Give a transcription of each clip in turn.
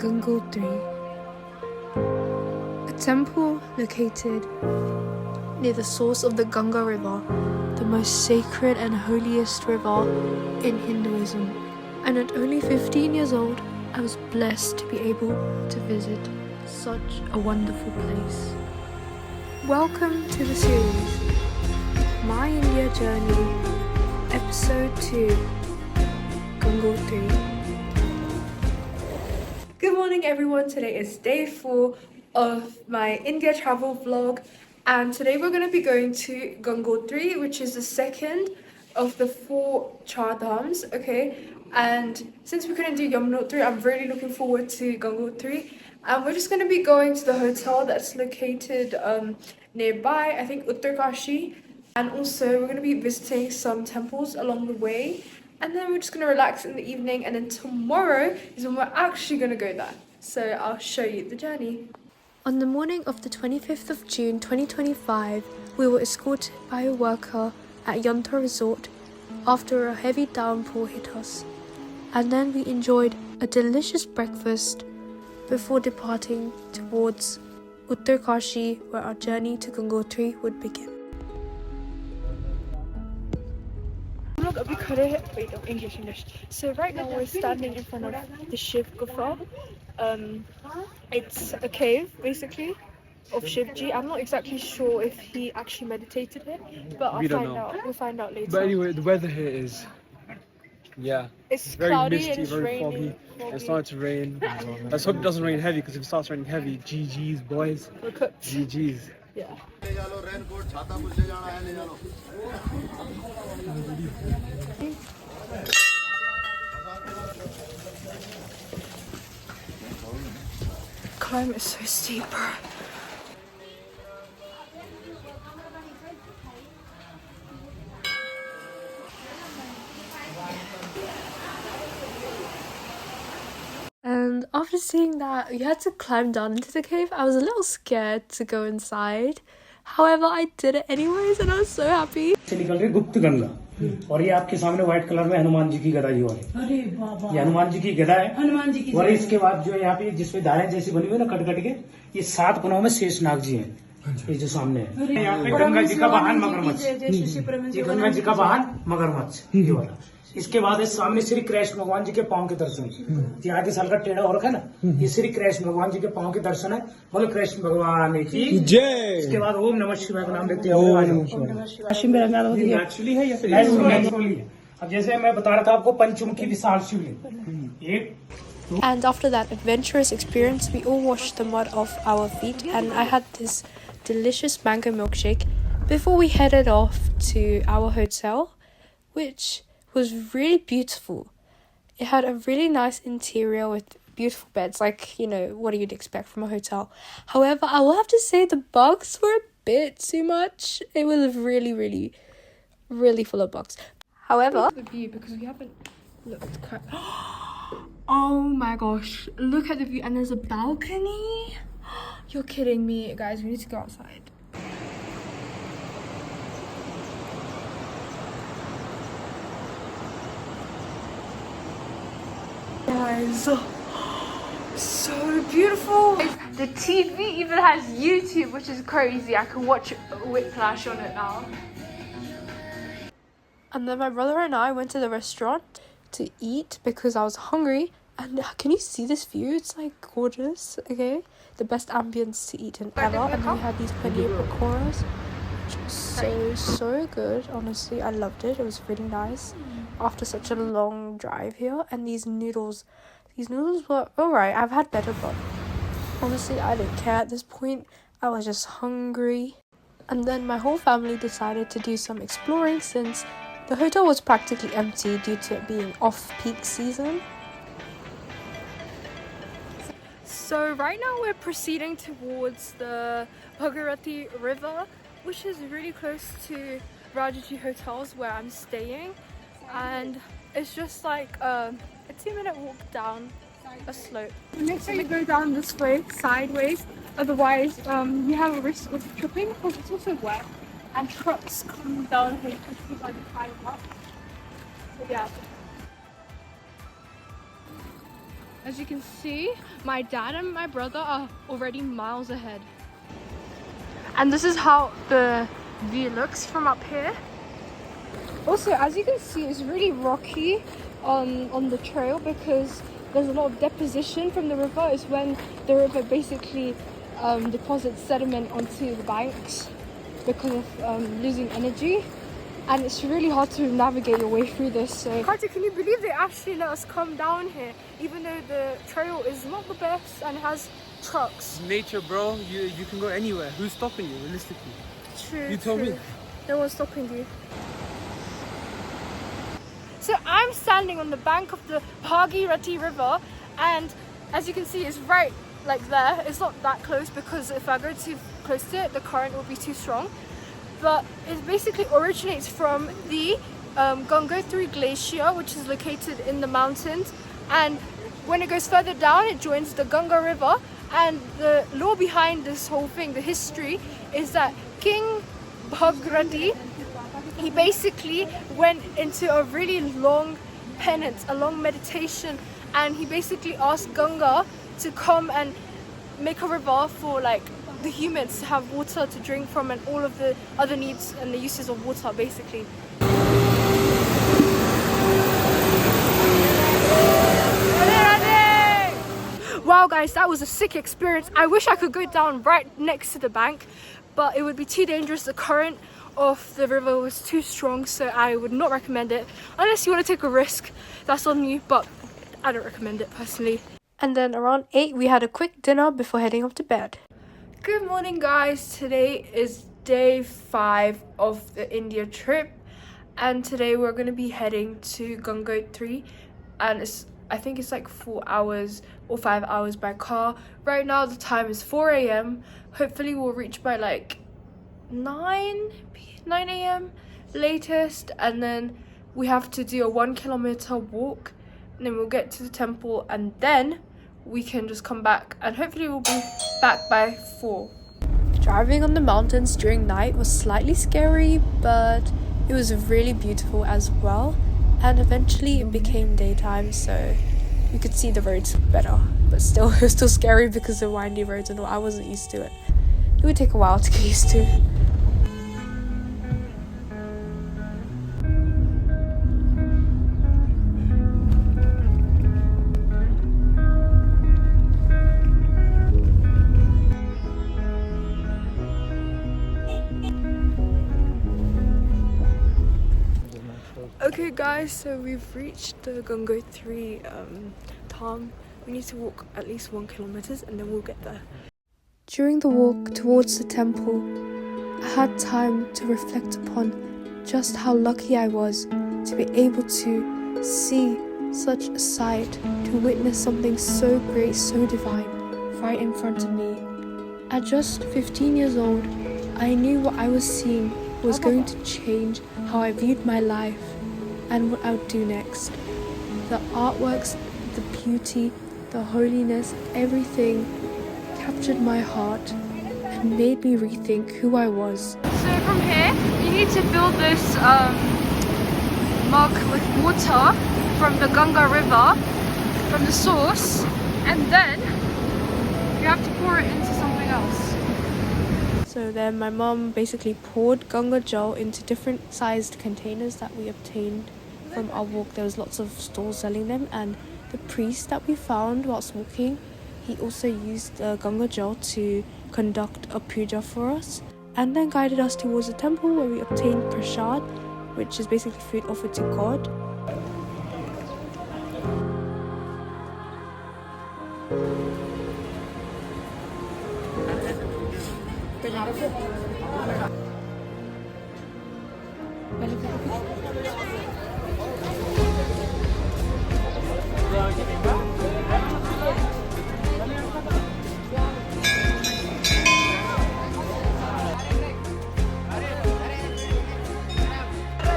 Gangotri, a temple located near the source of the Ganga River, the most sacred and holiest river in Hinduism. And at only 15 years old, I was blessed to be able to visit such a wonderful place. Welcome to the series, My India Journey, Episode 2, Gangotri. Good morning everyone, today is day 4 of my India travel vlog, and today we're going to be going to Gangotri, which is the second of the 4 char dhams, okay? And since we couldn't do Yamunotri, I'm really looking forward to Gangotri. And we're just going to be going to the hotel that's located nearby, I think Uttarkashi. And also we're going to be visiting some temples along the way. And then we're just going to relax in the evening, and then tomorrow is when we're actually going to go there. So I'll show you the journey. On the morning of the 25th of June 2025, we were escorted by a worker at Yatra resort after a heavy downpour hit us. And then we enjoyed a delicious breakfast before departing towards Uttarkashi, where our journey to Gangotri would begin. English. So right now we're standing in front of the Shiv Gufa. It's a cave basically of Shivji. I'm not exactly sure if he actually meditated here, but we'll find out later. But anyway, the weather here is, it's very cloudy misty, and it's very rainy. foggy. It's starting to rain. Let's hope it doesn't rain heavy, because if it starts raining heavy, GG's boys. We're cooked. GG's. Yeah. Climb is so steep, bro. And after seeing that we had to climb down into the cave, I was a little scared to go inside. However, I did it anyways and I was so happy. से निकल रही गुप्त गंगा, और ये आपके सामने white colour में हनुमान जी की गदा ये वाली, अरे बाबा, ये हनुमान जी की गदा है, हनुमान जी की। और इसके बाद जो यहाँ पे जिसमें धारें जैसी बनी हुई है ना कट कट के, ये 7 कोनों में शेषनाग जी हैं, ये जो सामने है। यहाँ पे गंगा जी का वाहन मगरमच्छ, ये गंगा जी का वाहन मगरमच्छ ये वाला। इसके बाद है सामने श्री कृष्ण भगवान जी के पांव के दर्शन। यहाँ के साल का टेढ़ा हो रखा है ना, ये श्री कृष्ण भगवान जी के पांव के दर्शन है। बोलो कृष्ण भगवान की जय। इसके बाद ओम नमः शिवाय का नाम लेते हैं। एक्चुअली है या फिर अब जैसे मैं बता रहा था आपको पंचमुखी विशाल शिवलिंग। And after that adventurous experience, we all washed the mud off our feet, and I had this delicious mango milkshake before we headed off to our hotel, which was really beautiful. It had a really nice interior with beautiful beds, like, you know, what you'd expect from a hotel. However, I will have to say the bugs were a bit too much. It was really, really, really full of bugs. However, the view, because we haven't looked. Oh my gosh, look at the view, and there's a balcony. You're kidding me, guys. We need to go outside. Guys, so beautiful. The TV even has YouTube, which is crazy. I can watch Whiplash on it now. And then my brother and I went to the restaurant to eat because I was hungry. And can you see this view? It's like gorgeous. Okay, the best ambience to eat in ever. And we had these paneer pakoras, which was so good. Honestly, I loved it. It was really nice after such a long drive here. And these noodles were alright. I've had better, but honestly I didn't care at this point. I was just hungry. And then my whole family decided to do some exploring, since the hotel was practically empty due to it being off-peak season. So right now we're proceeding towards the Bhagirathi River, which is really close to Rajaji Hotels where I'm staying. And it's just like a 2-minute walk down a slope. Make sure you go down this way, sideways, otherwise you have a risk of tripping because it's also wet and trucks come down here quickly by the time up. So yeah. As you can see, my dad and my brother are already miles ahead. And this is how the view looks from up here. Also, as you can see, it's really rocky on the trail because there's a lot of deposition from the river. It's when the river basically deposits sediment onto the banks because of losing energy. And it's really hard to navigate your way through this. So, Carter, can you believe they actually let us come down here, even though the trail is not the best and has trucks? Nature, bro. You can go anywhere. Who's stopping you, realistically? True. You tell me. No one's stopping you. So I'm standing on the bank of the Bhagirathi River, and as you can see, it's right like there. It's not that close because if I go too close to it, the current will be too strong. But it basically originates from the Gangotri glacier, which is located in the mountains. And when it goes further down, it joins the Ganga River. And the law behind this whole thing, the history, is that King Bhagirathi, he basically went into a really long penance, a long meditation, and he basically asked Ganga to come and make a river for like the humans to have water to drink from and all of the other needs and the uses of water basically. Wow guys, that was a sick experience. I wish I could go down right next to the bank, but it would be too dangerous. The current of the river was too strong, so I would not recommend it. Unless you want to take a risk, that's on you, but I don't recommend it personally. And then around 8 we had a quick dinner before heading off to bed. Good morning guys, today is day 5 of the India trip, and today we're going to be heading to Gangotri, and I think it's like 4 hours or 5 hours by car. Right now the time is 4 a.m. Hopefully we'll reach by like 9 a.m. latest, and then we have to do a 1 kilometer walk, and then we'll get to the temple, and then we can just come back, and hopefully we'll be back by 4. Driving on the mountains during night was slightly scary, but it was really beautiful as well, and eventually it became daytime, so you could see the roads better, but still it was still scary because of windy roads and all. I wasn't used to it. It would take a while to get used to. Okay guys, so we've reached the Gangotri Dham. We need to walk at least 1 kilometer and then we'll get there. During the walk towards the temple, I had time to reflect upon just how lucky I was to be able to see such a sight, to witness something so great, so divine, right in front of me. At just 15 years old, I knew what I was seeing was going to change how I viewed my life and what I would do next. The artworks, the beauty, the holiness, everything captured my heart and made me rethink who I was. So from here, you need to fill this mug with water from the Ganga River, from the source, and then you have to pour it into something else. So then my mom basically poured Ganga Jal into different sized containers that we obtained from our walk. There was lots of stalls selling them, and the priest that we found whilst walking, he also used the Ganga Jal to conduct a puja for us, and then guided us towards the temple where we obtained prasad, which is basically food offered to God.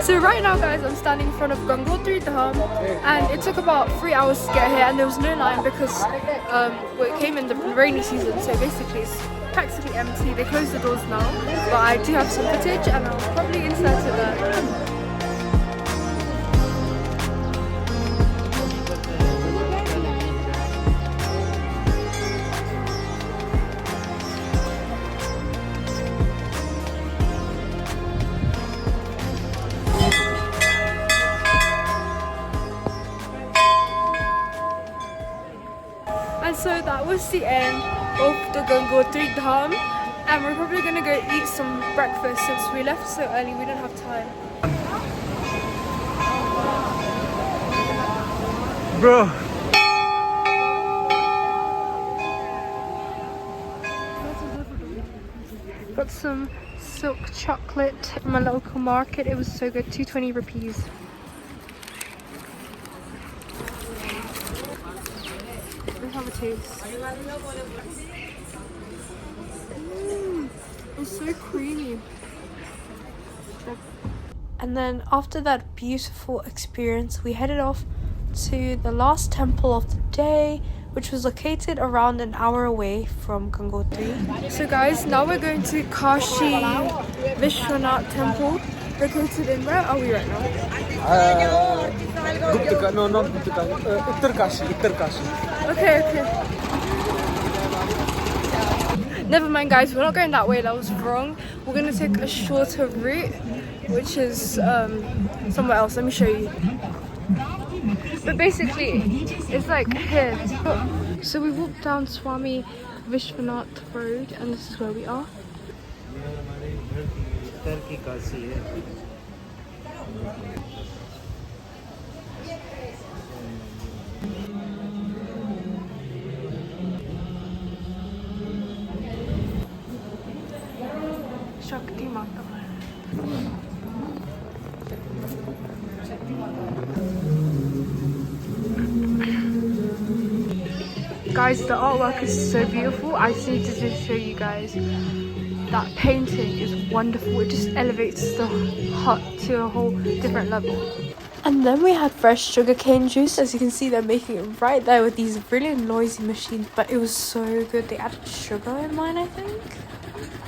So right now guys, I'm standing in front of Gangotri Dham, and it took about 3 hours to get here, and there was no line because it came in the rainy season, so basically it's practically empty. They closed the doors now, but I do have some footage and I'll probably insert it there. so that was the end of the Gangotri Dham, and we're probably gonna go eat some breakfast since we left so early. We didn't have time. Bro. Got some silk chocolate from a local market. It was so good, 220 rupees. Let's have a taste. It's so creamy. And then after that beautiful experience, we headed off to the last temple of the day, which was located around an hour away from Gangotri. So guys, now we're going to Kashi Vishwanath temple, located in, where are we right now? Gupta, no, not Gupta, Uttar Kashi. Okay. Never mind guys, we're not going that way, that was wrong. We're going to take a shorter route, which is somewhere else. Let me show you. But basically, it's like here. So we walked down Swami Vishwanath Road, and this is where we are. Shakti Mata. Guys, the artwork is so beautiful. I just need to just show you guys. That painting is wonderful. It just elevates the hut to a whole different level. And then we had fresh sugarcane juice. As you can see, they're making it right there with these really noisy machines. But it was so good. They added sugar in mine, I think.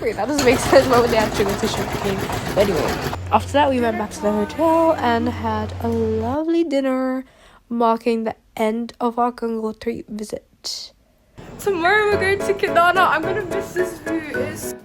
Wait, that doesn't make sense. Why would they add sugar to sugarcane? But anyway, after that we went back to the hotel and had a lovely dinner, marking the end of our Gangotri visit. Tomorrow we're going to Kedana. I'm gonna miss this view.